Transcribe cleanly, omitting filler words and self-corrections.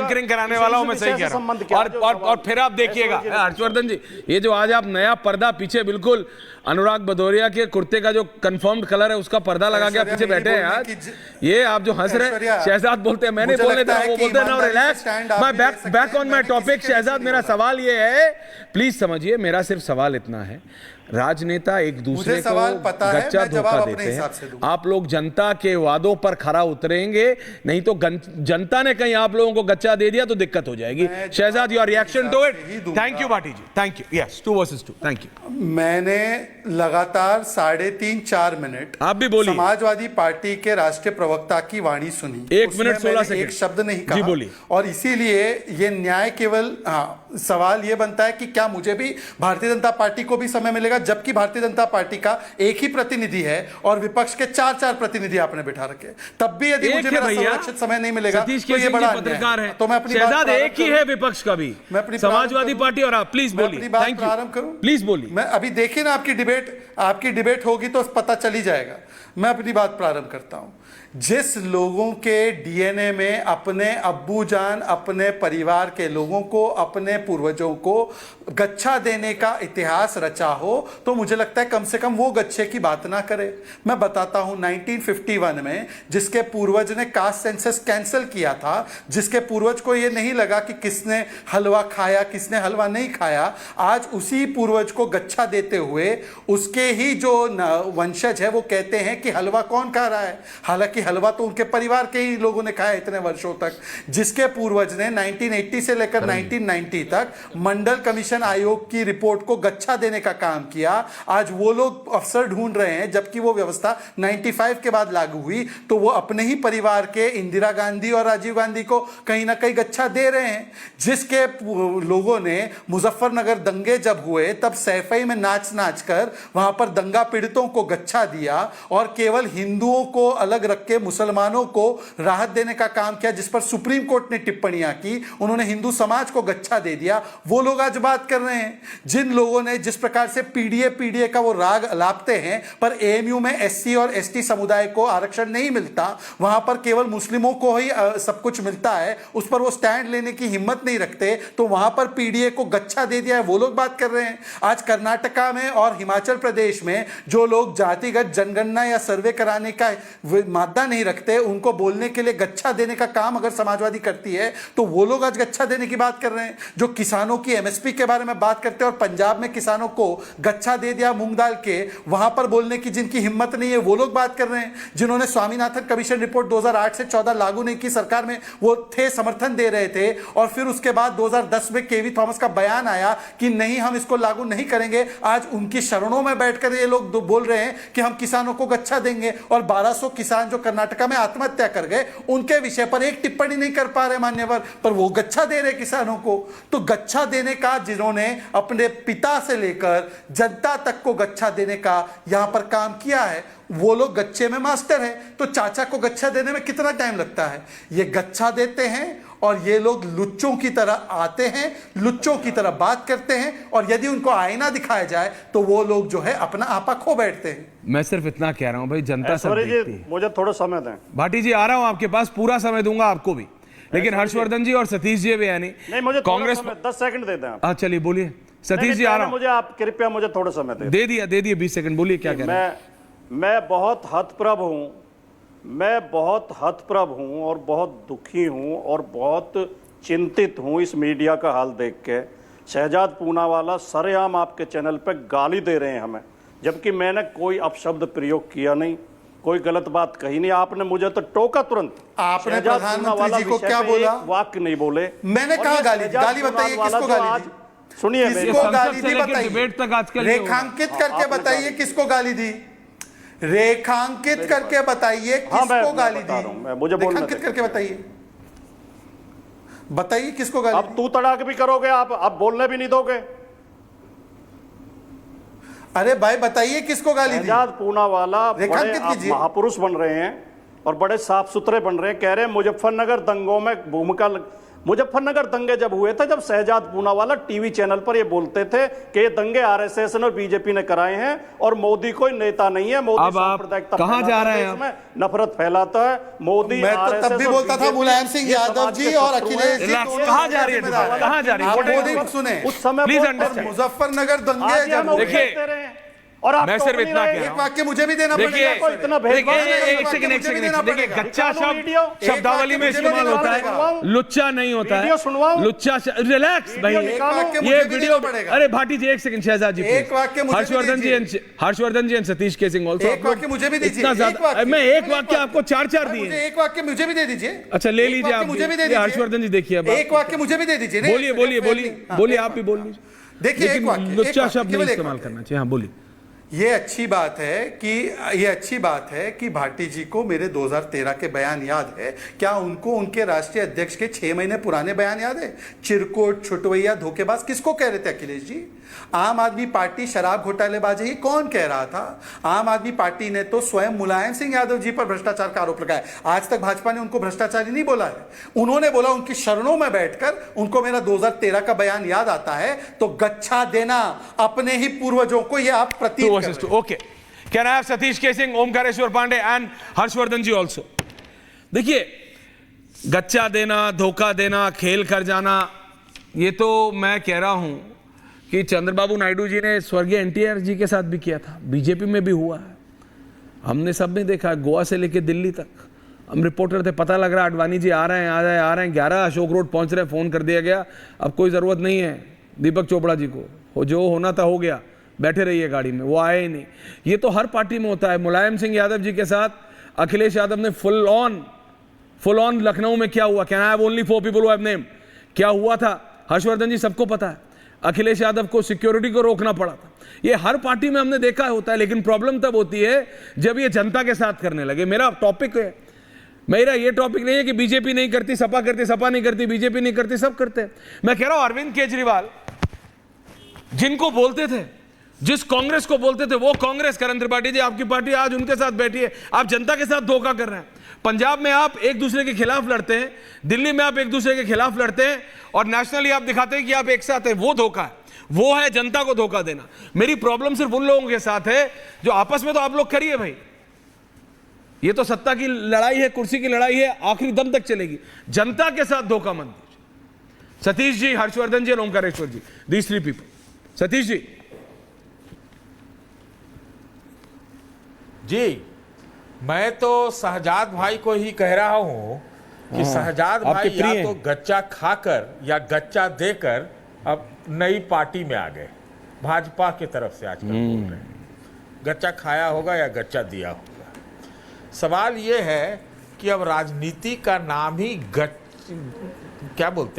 Anchoring कराने वाला हूं मैं, सही कह रहा हूं। और फिर आप देखिएगा हर्षवर्धन जी, ये जो आज आप नया पर्दा पीछे बिल्कुल अनुराग भदौरिया के कुर्ते का जो कंफर्म्ड कलर है उसका पर्दा लगा के आप पीछे बैठे हैं आज, ये आप जो हंस रहे हैं, शहजाद बोलते हैं, मैंने बोलने था, वो बोलते हैं ना रिलैक्स, मैं back on my topic. Shahzad, मेरा सवाल ये है, प्लीज समझिए, मेरा सिर्फ सवाल इतना है, राजनेता एक दूसरे को गच्चा धोखा देते हैं, आप लोग जनता के वादों पर खरा उतरेंगे, नहीं तो जनता ने कहीं आप लोगों को गच्चा दे दिया तो दिक्कत हो जाएगी। Shahzad, your reaction to it? Thank you Bhati ji, thank you. Yes, 2 versus 2, thank you. मैंने लगातार 3.5-4 मिनट आप भी बोलिए समाजवादी पार्टी के राष्ट्रीय प्रवक्ता की वाणी सुनी, 1 मिनट 16 सेकंड, एक शब्द नहीं कहा। जी बोलिए। और इसीलिए ये न्याय केवल, सवाल ये बनता है कि क्या मुझे भी भारतीय जनता पार्टी को भी समय मिलेगा, जबकि भारतीय जनता पार्टी का एक ही प्रतिनिधि है और विपक्ष के 4 प्रतिनिधि आपने बिठा रखे, तब भी यदि मुझे मेरा संरक्षित समय नहीं मिलेगा तो ये बड़ा पत्रकार है। तो मैं अपनी शहजाद, एक ही है विपक्ष का भी, समाजवादी पार्टी और आप, प्लीज बोलिए, प्रारंभ करूं, प्लीज बोलिए। मैं अभी देखिए ना, आपकी डिबेट होगी तो पता चल ही जाएगा। मैं अपनी बात प्रारंभ करता हूं। जिस लोगों के डीएनए में अपने अब्बू जान, अपने परिवार के लोगों को, अपने पूर्वजों को गच्छा देने का इतिहास रचा हो, तो मुझे लगता है कम से कम वो गच्छे की बात ना करे। मैं बताता हूं, 1951 में जिसके पूर्वज ने कास्ट सेंसस कैंसिल किया था, जिसके पूर्वज को ये नहीं लगा कि किसने हलवा खाया किसने हलवा नहीं खाया, आज उसी पूर्वज को गच्छा देते हुए उसके ही जो वंशज है वो कहते हैं कि हलवा कौन खा रहा है, हालांकि हलवा तो उनके परिवार के ही लोगों ने खाया इतने वर्षों तक। जिसके पूर्वज ने 1980 से लेकर 1990 तक मंडल कमीशन आयोग की रिपोर्ट को गच्छा देने का काम किया, आज वो लोग अफसर ढूंढ रहे हैं, जबकि वो व्यवस्था 95 के बाद लागू हुई, तो वो अपने ही परिवार के इंदिरा गांधी और राजीव गांधी को कहीं ना कहीं गच्छा दे रहे हैं। जिसके लोगों ने मुजफ्फरनगर दंगे जब हुए तब सैफई में नाच नाच कर वहां पर दंगा पीड़ितों को गच्छा दिया और केवल हिंदुओं को अलग रख के मुसलमानों को राहत देने का काम किया, जिस पर सुप्रीम कोर्ट ने टिप्पणियां की, उन्होंने हिंदू समाज को गच्छा दे दिया। वो लोग आज बात कर रहे हैं। जिन लोगों ने जिस प्रकार से पीडीए का वो राग अलापते हैं, पर एएमयू में एससी और एसटी समुदाय को आरक्षण नहीं मिलता, वहां पर केवल मुस्लिमों को ही सब कुछ मिलता है, उस पर वो स्टैंड लेने की हिम्मत नहीं रखते, तो वहां पर पीडीए को गच्छा दे दिया है, वो लोग बात कर रहे हैं। आज कर्नाटका में और हिमाचल प्रदेश में जो लोग जातिगत जनगणना या सर्वे कराने का मादा नहीं रखते, उनको बोलने के लिए गच्छा देने का काम अगर समाजवादी करती है, तो वो लोग आज गच्छा देने की बात कर रहे हैं। जो किसानों की एमएसपी के बारे में बात करते हैं और पंजाब में किसानों को गच्छा दे दिया मूंग दाल के, वहां पर बोलने की जिनकी हिम्मत नहीं है, वो लोग बात कर रहे हैं। जिन्होंने स्वामीनाथन कमीशन रिपोर्ट 2008 से 14 लागू नहीं की, सरकार में वो थे, समर्थन दे रहे थे, और फिर उसके बाद 2010 में केवी थॉमस का बयान आया कि नहीं, हम इसको लागू नहीं करेंगे। आज उनकी शरणों में बैठकर ये लोग बोल रहे हैं कि हम किसानों को गच्छा देंगे, और 1200 किसान जो कर्नाटका में आत्महत्या कर गए, उनके विषय पर एक टिप्पणी नहीं कर पा रहे मान्यवर, पर वो गच्छा दे रहे किसानों को। तो गच्छा देने का, जिन्होंने अपने पिता से लेकर जनता तक को गच्छा देने का यहां पर काम किया है, वो लोग गच्छे में मास्टर है। तो चाचा को गच्छा देने में कितना टाइम लगता है? ये गच्छा देते हैं और ये लोग लुच्चों की तरह आते हैं, लुच्चों की तरह बात करते हैं, और यदि उनको आईना दिखाया जाए तो वो लोग जो है अपना आपा खो बैठते हैं। मैं सिर्फ इतना कह रहा हूं भाई, जनता सब देखती है। मुझे थोड़ा समय दें भाटी जी, आ रहा हूं आपके पास, पूरा समय दूंगा आपको भी, लेकिन हर्षवर्धन जी और सतीश जी भी यानी नहीं, मुझे कांग्रेस 10 सेकंड दे दें। हाँ चलिए बोलिए सतीश जी, आ रहा हूं। मुझे आप कृपया मुझे थोड़ा समय दे दिए 20 सेकंड, बोलिए क्या कह रहे हैं। मैं बहुत हतप्रभ हूं, मैं बहुत हतप्रभ हूं और बहुत दुखी हूं और बहुत चिंतित हूं इस मीडिया का हाल देख के। शहजाद पूनावाला सरेआम आपके चैनल पे गाली दे रहे हैं हमें, जबकि मैंने कोई अपशब्द प्रयोग किया नहीं, कोई गलत बात कही नहीं। आपने मुझे तो टोका तुरंत। आपने प्रधानमंत्री जी को क्या बोला? वाक्य नहीं बोले। मैंने कहा गाली बताइए, किसको गाली दी? सुनिए, किसको गाली दी बताइए, रेखांकित करके बताइए किसको गाली दी, रेखांकित करके बताइए किसको गाली दी, मुझे रेखांकित करके बताइए किसको गाली। अब तू तड़ाक भी करोगे आप, अब बोलने भी नहीं दोगे। अरे भाई बताइए किसको गाली दी। शहजाद पूनावाला बड़े महापुरुष बन रहे हैं और बड़े साफ सुथरे बन रहे हैं, कह रहे हैं मुजफ्फरनगर दंगों में भूमिका मुजफ्फरनगर दंगे जब हुए थे, जब शहजाद पूनावाला टीवी चैनल पर ये बोलते थे कि ये दंगे आरएसएस और बीजेपी ने कराए हैं और मोदी कोई नेता नहीं है, मोदी अब आप कहां जा रहे हैं? इसमें नफरत फैलाता है मोदी। मैं तो तब भी बोलता था मुलायम सिंह यादव जी और अखिलेश जी कहां जा रही है? कहां जा रही है? आप मोदी सुने उस समय प्लीज अंडरस्टैंड। मुजफ्फरनगर दंगे जब हुए, देखिए, और आप मैं सिर्फ तो इतना कह रहा एक हूं, वाक्य मुझे भी देना देखिए, पड़ेगा। इतना भेदभाव एक सेकंड देखिए, गच्चा शब्द शब्दावली में इस्तेमाल होता है, लुच्चा नहीं होता है। वीडियो सुनवाऊं? लुच्चा रिलैक्स भाई, एक वाक्य ये मुझे भी वीडियो। देना पड़ेगा। अरे भाटी जी एक सेकंड, शहजाद जी एक वाक्य मुझे भी हर्षवर्धन जी एंड सतीश केसिंग ऑल्सो। एक वाक्य मुझे भी दीजिए। इतना ज्यादा, मैं एक वाक्य आपको चार दिए। मुझे एक वाक्य मुझे भी दे दीजिए। अच्छा ले लीजिए आप, मुझे भी दे दीजिए। हर्षवर्धन जी देखिए, अब एक वाक्य मुझे भी दे दीजिए। बोलिए आप भी बोल लीजिए। देखिए, एक लेकिन वाक्य, लुच्चा एक शब्द वाक्य, नहीं केवल एक इस्तेमाल वाक्य। करना चाहिए। हाँ बोलिए। ये अच्छी बात है कि भाटी जी को मेरे 2013 के बयान याद है। क्या उनको उनके राष्ट्रीय अध्यक्ष के 6 महीने पुराने बयान याद है? चिरकुट, छुटवैया, धोखेबाज किसको कह रहे थे अखिलेश जी? आम आदमी पार्टी शराब घोटालेबाजी ही कौन कह रहा था? आम आदमी पार्टी ने तो स्वयं मुलायम सिंह यादव जी पर भ्रष्टाचार का आरोप लगाया। आज तक भाजपा ने उनको भ्रष्टाचारी नहीं बोला है। उन्होंने बोला, उनकी शरणों में बैठकर उनको मेरा 2013 का बयान याद आता है तो गच्छा देना अपने ही पूर्वजों को, यह आप प्रतीक कर रहे हैं। Okay, can I have Satish केसिंग, ओमकारेश्वर पांडे एंड हर्षवर्धन जी ऑल्सो? देखिए, गच्चा देना, धोखा देना, खेल कर जाना, ये तो मैं कह रहा हूं कि चंद्रबाबू नायडू जी ने स्वर्गीय एनटीआर जी के साथ भी किया था, बीजेपी में भी हुआ है, हमने सब ने देखा, गोवा से लेके दिल्ली तक। हम रिपोर्टर थे, पता लग रहा अडवाणी जी आ रहे हैं 11 अशोक रोड पहुंच रहे, फोन कर दिया गया, अब कोई जरूरत नहीं है दीपक चोपड़ा जी को, जो होना था हो गया, बैठे रहिए गाड़ी में। वो आए ही नहीं। ये तो हर पार्टी में होता है। मुलायम सिंह यादव जी के साथ अखिलेश यादव ने फुल ऑन लखनऊ में क्या हुआ? Can I have only 4 people who have name? क्या हुआ था हर्षवर्धन जी सबको पता है। अखिलेश यादव को सिक्योरिटी को रोकना पड़ा था। ये हर पार्टी में हमने देखा होता है, लेकिन प्रॉब्लम तब होती है जब ये जनता के साथ करने लगे। मेरा टॉपिक है, मेरा ये टॉपिक नहीं है कि बीजेपी नहीं करती, सपा करती, सपा नहीं करती, बीजेपी नहीं करती, सब करते हैं। मैं कह रहा हूं अरविंद केजरीवाल जिनको बोलते थे, जिस कांग्रेस को बोलते थे वो कांग्रेस, करण त्रिपाठी जी आपकी पार्टी आज उनके साथ बैठी है। आप जनता के साथ धोखा कर रहे हैं। पंजाब में आप एक दूसरे के खिलाफ लड़ते हैं, दिल्ली में आप एक दूसरे के खिलाफ लड़ते हैं, और नेशनली आप दिखाते हैं कि आप एक साथ हैं। वो धोखा है, वो है जनता को धोखा देना। मेरी प्रॉब्लम सिर्फ उन लोगों के साथ है जो आपस में, तो आप लोग करिए भाई, ये तो सत्ता की लड़ाई है, कुर्सी की लड़ाई है, आखिरी दम तक चलेगी। जनता के साथ धोखा मत दीजिए। सतीश जी, हर्षवर्धन जी और ओमकारेश्वर जी, दीज 3 पीपल। सतीश जी, मैं तो शहजाद भाई को ही कह रहा हूं कि शहजाद भाई या तो गच्चा खाकर या गच्चा देकर अब नई पार्टी में आ गए, भाजपा की तरफ से आजकल बोल रहे हैं। गच्चा खाया होगा या गच्चा दिया होगा। सवाल यह है कि अब राजनीति का नाम ही क्या बोलते हैं